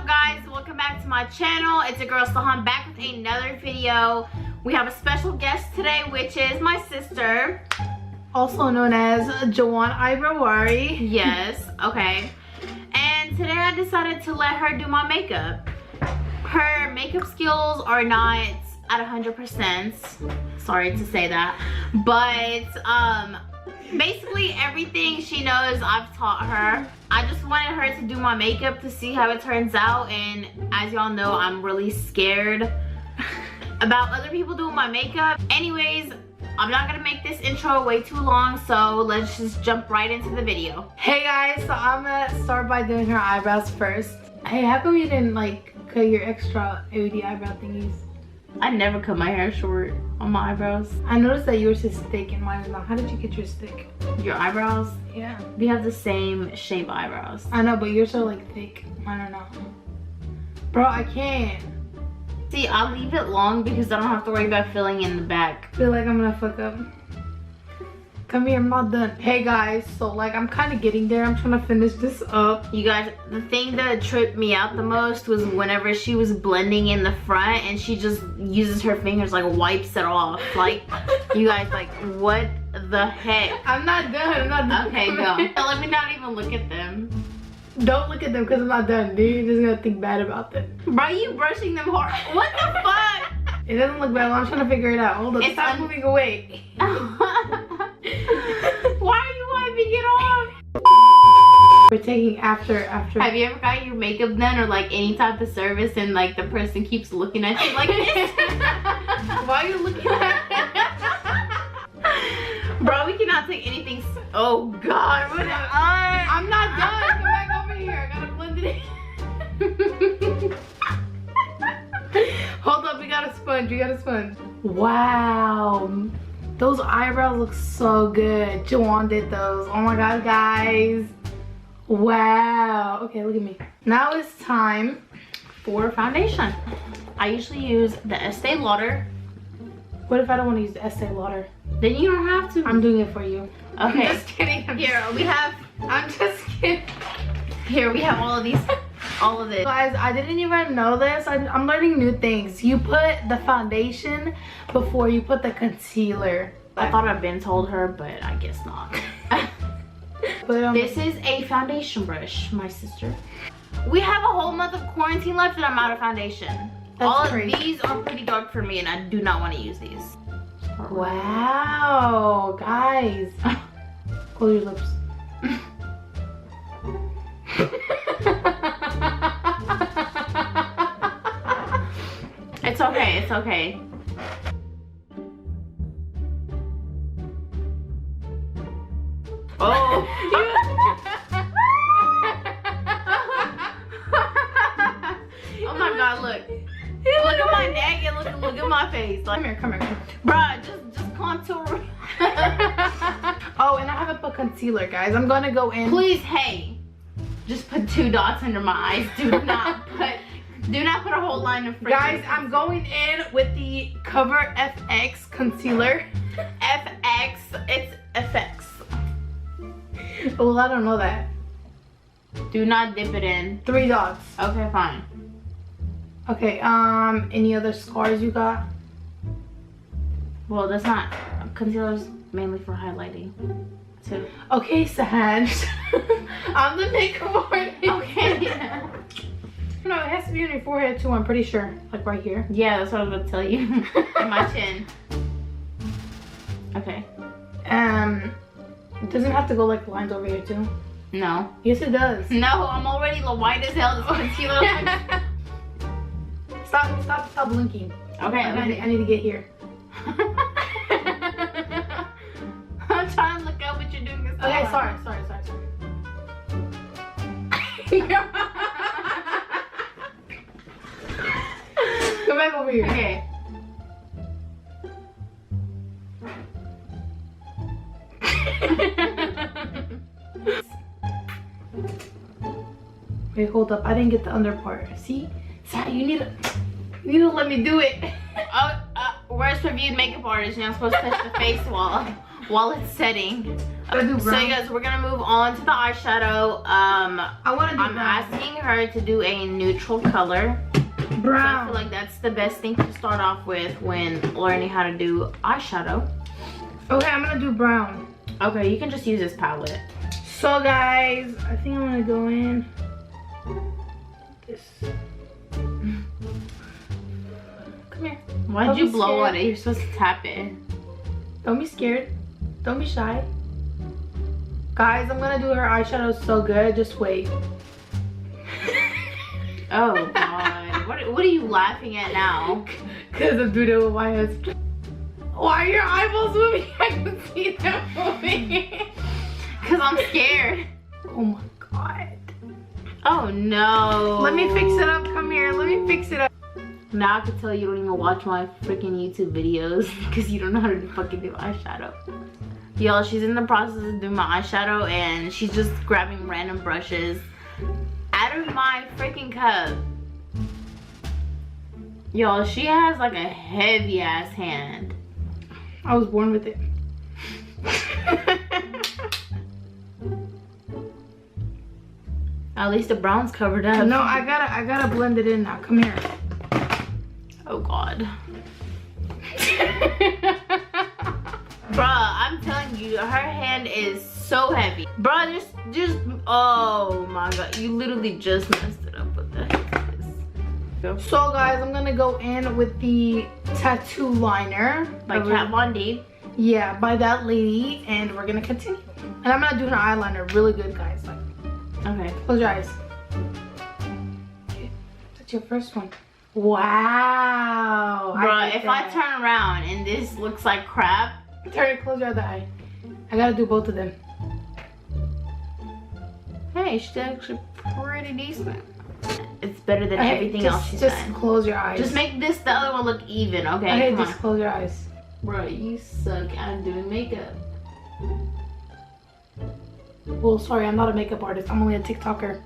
up, guys? Welcome back to my channel. It's your girl Sahan back with another video. We have a special guest today, which is my sister, also known as Jowan barwari. Yes, okay. And today I decided to let her do my makeup. Her makeup skills are not at 100%. Sorry to say that, but basically everything she knows I've taught her. I just wanted her to do my makeup to see how it turns out, and as y'all know, I'm really scared about other people doing my makeup. Anyways, I'm not gonna make this intro way too long, so let's just jump right into the video. Hey guys, so I'm gonna start by doing her eyebrows first. Hey, how come you didn't like cut your extra AOD eyebrow thingies? I never cut my hair short on my eyebrows. I noticed that yours is thick and mine is not. How did you get yours thick? Your eyebrows? Yeah. We have the same shape eyebrows. I know, but yours are like thick. I don't know. Bro, I can't. See, I'll leave it long because I don't have to worry about filling in the back. I feel like I'm gonna fuck up. Come here, I'm not done. Hey guys, so like I'm kind of getting there. I'm trying to finish this up. You guys, the thing that tripped me out the most was whenever she was blending in the front and she just uses her fingers, like wipes it off. Like, you guys, like, what the heck? I'm not done. I'm not done. Okay, go. Let me not even look at them. Don't look at them because I'm not done, dude. You're just gonna think bad about them. Bro, you brushing them hard. What the fuck? It doesn't look bad. I'm trying to figure it out. Hold up. Stop moving away. Why are you wiping it off? We're taking after. Have you ever got your makeup done or like any type of service and like the person keeps looking at you like this? Why are you looking at me? Bro, we cannot take anything. Oh God, what I'm not done. Come back over here. I gotta blend it in. Hold up, we got a sponge. Wow. Those eyebrows look so good. Jowan did those. Oh my God, guys. Wow. Okay, look at me. Now it's time for foundation. I usually use the Estee Lauder. What if I don't want to use the Estee Lauder? Then you don't have to. I'm doing it for you. Okay. I'm just kidding. I'm just kidding. Here we have all of these. All of it. Guys, I didn't even know this. I'm learning new things. You put the foundation before you put the concealer. I thought I'd been told her, but I guess not. This is a foundation brush, my sister. We have a whole month of quarantine left and I'm out of foundation. All crazy. Of these are pretty dark for me and I do not want to use these. Wow, guys. Close your lips. It's okay, it's okay. Oh. Oh my God, look. Look at my neck and look at my face. Like, Come here. bruh, just contour. Oh, and I haven't put concealer, guys. I'm gonna go in. Please, hey, just put 2 dots under my eyes. Do not put a whole line of freaking. Guys, I'm going in with the Cover FX concealer. FX, it's FX. Well, I don't know that. Do not dip it in. 3 dots. Okay, fine. Okay, any other scars you got? Well, that's not, concealer's mainly for highlighting. So. Okay, Sahaj. I'm the makeup artist. Okay. No, it has to be on your forehead too, I'm pretty sure. Like right here. Yeah, that's what I was gonna tell you. In my chin. Okay. It doesn't have to go like lines over here too. No. Yes, it does. No, I'm already white as hell. This concealer. Stop blinking. Okay. I need to get here. I'm trying to look up what you're doing. Okay, sorry. Go back over here. Okay. Wait, hold up. I didn't get the under part. See? You need to let me do it. Where's reviewed makeup artist? You're not supposed to touch the face while it's setting. I do So brown. you guys, we're gonna move on to the eyeshadow. I want to do I'm brown. asking her to do a neutral color. So I Brown. feel like that's the best thing to start off with when learning how to do eyeshadow. Okay, I'm gonna do brown. Okay, you can just use this palette. So guys, I think I'm gonna go in this. Come here. Why'd Don't you be blow scared. on it? You're supposed to tap it. Don't be scared. Don't be shy. Guys, I'm gonna do her eyeshadow so good. Just wait. Oh god. What are you laughing at now? Cause I'm doing it with my hands. Why are your eyeballs moving? I can see them moving. Cause I'm scared. Oh my god. Oh no. Let me fix it up. Come here. Let me fix it up. Now I can tell you don't even watch my freaking YouTube videos because you don't know how to fucking do eyeshadow. Y'all, she's in the process of doing my eyeshadow and she's just grabbing random brushes out of my freaking cup. Y'all, she has like a heavy ass hand. I was born with it. At least the brown's covered up. No, I gotta blend it in now. Come here. Oh god. Bruh, I'm telling you, her hand is so heavy. Bruh, just, oh my god. You literally just messed it up with this. So guys, I'm gonna go in with the tattoo liner. By Kat Von D. Yeah, by that lady. And we're gonna continue. And I'm gonna do her eyeliner really good, guys. Like, Okay. close your eyes. Okay, that's your first one. Wow. Bruh, if I turn around and this looks like crap. Close your other eye. I gotta do both of them. Hey, she's actually pretty decent. It's better than Okay, everything just, else she's just done. close your eyes. Just make this the other one look even, okay? Okay, Come just on. close your eyes. Bro, you suck at doing makeup. Well, sorry, I'm not a makeup artist. I'm only a TikToker.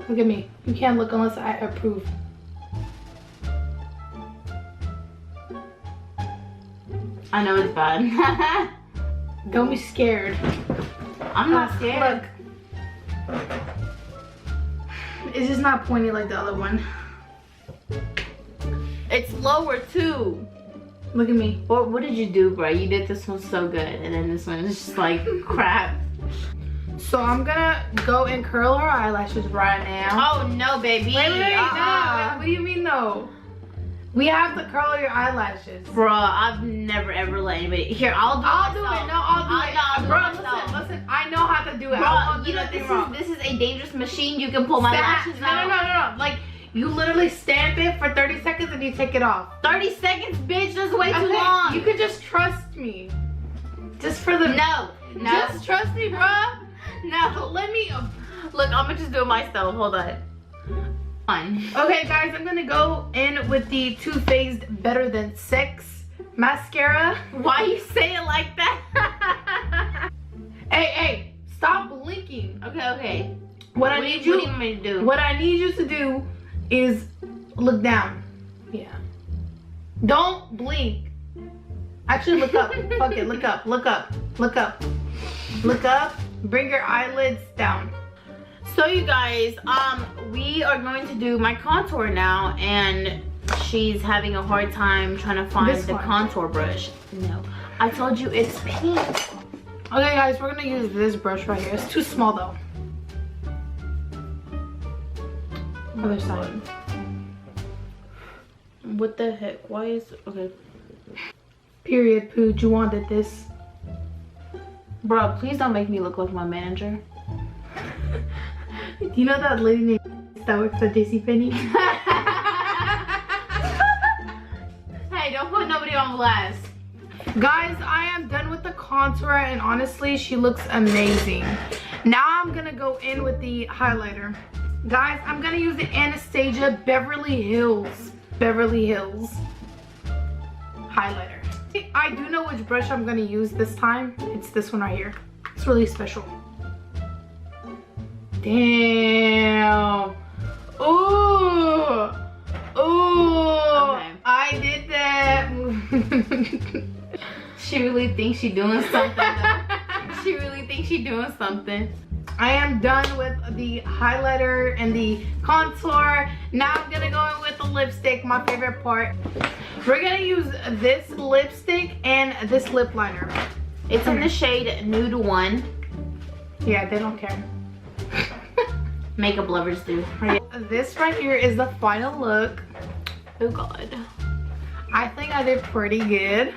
Look at me. You can't look unless I approve. I know it's bad. Don't be scared. I'm not scared. Look. It's just not pointy like the other one. It's lower too. Look at me. What did you do, bro? You did this one so good, and then this one is just like crap. So I'm gonna go and curl her eyelashes right now. Oh no, baby. Wait, no. What do you mean no? We have to curl your eyelashes. Bro, I've never ever let anybody. Here, I'll do it. No, I'll do it. Bro, listen, I know how to do it. Bro, I won't do you know nothing wrong. this is a dangerous machine. You can pull my lashes out. No. Like, you literally stamp it for 30 seconds and you take it off. 30 seconds, bitch. That's way too Okay, long. You could just trust me. Just for the... No. Just trust me, bruh. No. Let me... Look, I'm gonna just do it myself. Hold on. Fine. Okay, guys, I'm gonna go in with the Too Faced Better Than Sex mascara. Why you say it like that? Hey, stop blinking. Okay. What What do you want me to do? What I need you to do is look down. Yeah. Don't blink. Actually, look up. Fuck it. Look up. Look up. Look up. Look up. Bring your eyelids down. So you guys, we are going to do my contour now, and she's having a hard time trying to find This the one. contour brush. No, I told you it's pink. Okay, guys, we're gonna use this brush right here. It's too small though. Other side. What the heck? Why is okay? Period. Poo. Juwan did this. Bro, please don't make me look like my manager. Do you know that lady named that works at JCPenney? Hey, don't put nobody on blast. Guys, I am done with the contour and honestly, she looks amazing. Now I'm gonna go in with the highlighter. Guys, I'm gonna use the Anastasia Beverly Hills highlighter. I do know which brush I'm gonna use this time. It's this one right here. It's really special. Damn. Ooh. Ooh. Okay. I did that. She really thinks she's doing something. Though. She think she's doing something. I am done with the highlighter and the contour. Now I'm gonna go in with the lipstick, my favorite part. We're gonna use this lipstick and this lip liner. It's in the shade Nude 1. Yeah, they don't care. Makeup lovers do. This right here is the final look. Oh God. I think I did pretty good.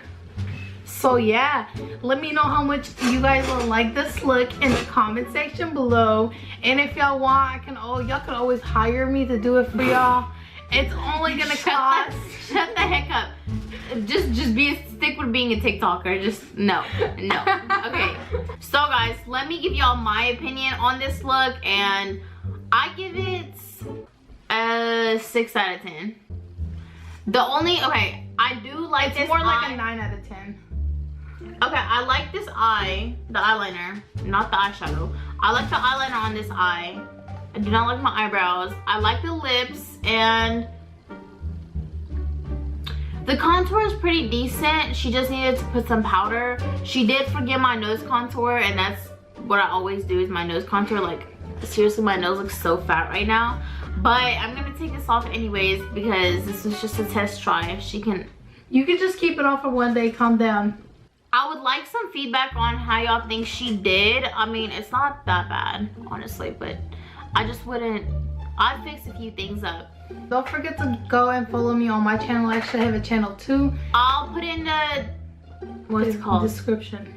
So yeah, let me know how much you guys will like this look in the comment section below. And if y'all want, y'all can always hire me to do it for y'all. It's only gonna cost. Shut the heck up. Just stick with being a TikToker. Just no. Okay. So guys, let me give y'all my opinion on this look, and I give it a 6 out of 10. I do like this. It's more like a 9 out of 10. Okay, I like this eye, the eyeliner, not the eyeshadow. I like the eyeliner on this eye. I do not like my eyebrows. I like the lips, and the contour is pretty decent. She just needed to put some powder. She did forget my nose contour, and that's what I always do is my nose contour. Like, seriously, my nose looks so fat right now. But I'm gonna take this off anyways because this was just a test try. If she can... You can just keep it off for one day, calm down. I would like some feedback on how y'all think she did. I mean, it's not that bad, honestly, but I just wouldn't... I'd fix a few things up. Don't forget to go and follow me on my channel. I actually have a channel too. I'll put in the... What's it called? Description.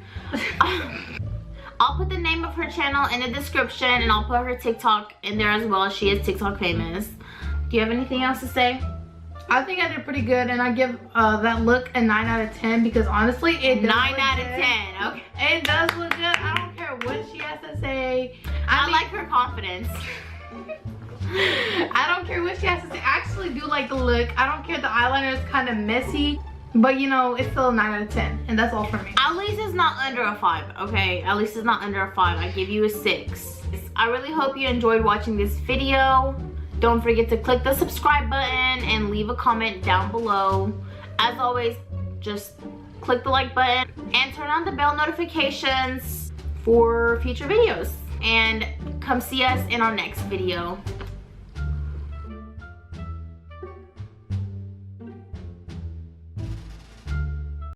I'll put the name of her channel in the description, and I'll put her TikTok in there as well. She is TikTok famous. Do you have anything else to say? I think I did pretty good, and I give that look a 9 out of 10 because honestly, it does 9 look out good. of 10. Okay. It does look good. I don't care what she has to say. I mean, like her confidence. I don't care what she has to say. I actually do like the look. I don't care the eyeliner is kind of messy, but you know, it's still a 9 out of 10, and that's all for me. At least it's not under a 5, okay? At least it's not under a 5. I give you a 6. I really hope you enjoyed watching this video. Don't forget to click the subscribe button and leave a comment down below. As always, just click the like button and turn on the bell notifications for future videos. And come see us in our next video.